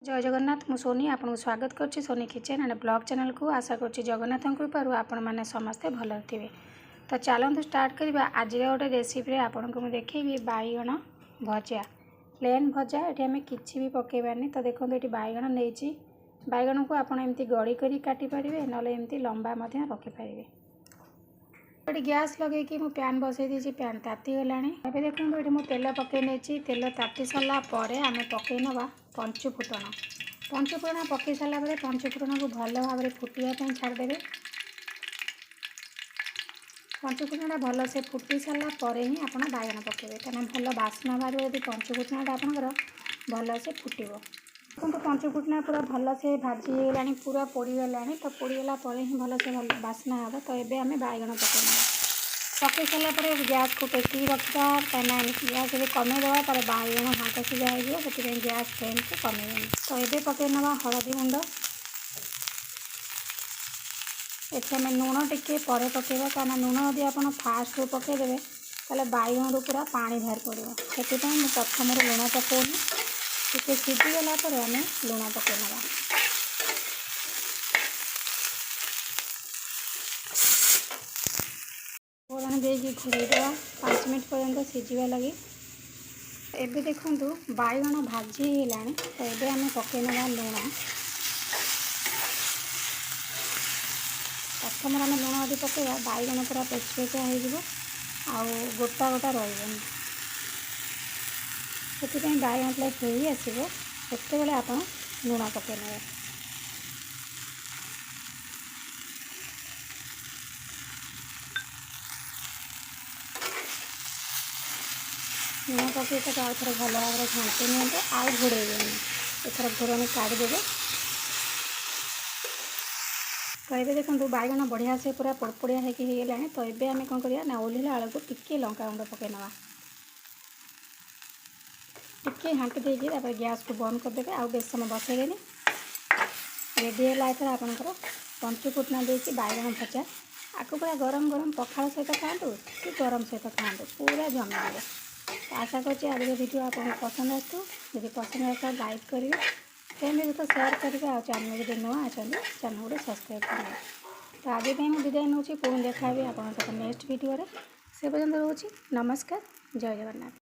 जय जगन्नाथ मु सोनी आपको स्वागत करुच्ची Soni kitchen and blog channel को आशा करुच्ची जगन्नाथ कृपारू आपण मैंने समस्ते भल थे। तो चलते स्टार्ट करवा आज गोटे रेसिपी आपन को देखी बैगण भजा प्लेन भजा ये आम कि भी पकईबानी। तो देखो ये बैगण नहीं बैगण को आप एमती गड़ी कर काटिपारे ना एमती लंबा रखिपारे। ये गैस लगे मु पैन बसई दी पैन ताती गला। देखो ये मुझे तेल पकई नहीं तेल ताती सारा आम पकई नवा पंचुफुटण। पंचुफुटण पकई सारा पंचुफुटण को भल भाव फुटापी छाड़देवे। पंचुफुटण भल से फुटी सारापर ही आप बैगण पकेबे कहीं भल बास्ना बाहर यदि पंचुफुटण आपंकर भल से फुटब। देखो पंचुफुटण पूरा भल से भाजीगला पूरा पोड़गला। तो पोड़गला ही भल से भल बास्ना हे। तो ये आम बैगण पकई सारापर गैस को टेक रखा कहीं गैस कमेदेवा तार बैगण हाथ सीझा हो गैस फ्लेम को कमेदेनी। तो ये पकई ना हलदी गुंड ये आम लुण टिके पर पकेबा कहीं लुण यदि आप फास्ट पकईदेवे ताले बैगण रू पूरा पानी बाहर पड़ो। से प्रथम लुण पकाउनी टे सीझीगला आम लुण पकई ना फोरन देगी घोड़ेदेवा 5 मिनट पर्यंत सीझा लगी। एबे देखु बैगण भाजी है। तो ये आम पकई ना लुण प्रथम आम लुण यदि पकईवा बैगण पूरा पेचपेचा हो गोटा गोटा रही से बैगण प्ले आसो से आप लुण पकई ना। लुण पकई तो आउ थे भल भाव में घाटी नि आउ घोड़ेबे एथर घोड़नी काढ़ीदेवे। तो ये देखो बैगण बढ़िया से पूरा पोड़पोड़िया होगला। तो ये आम कौन करना ओल्ला बेलू टिके लंका गुंड पकई ना टिके हाँटी देकी गैस को बंद करदे। आउ बेस समय बसैबेनी रेडी है एथर आपंकर पंचुफुटण देकी बैगण भजा। आपको पूरा गरम गरम पखाल सहित खातु कि गरम सहित खातु पूरा जमीदेवे। तो आशा करছি आज वीडियो आपको पसंद आसू। यदि पसंद आसा लाइक करेंगे फैमिली सहित शेयर करेंगे और चैनल जो नुआ अच्छा चैनल को सब्सक्राइब करेंगे। तो आज विदाय नौ पुणी देखा आप नेक्स्ट वीडियो से पर्यटन रोचे नमस्कार जय जगन्नाथ।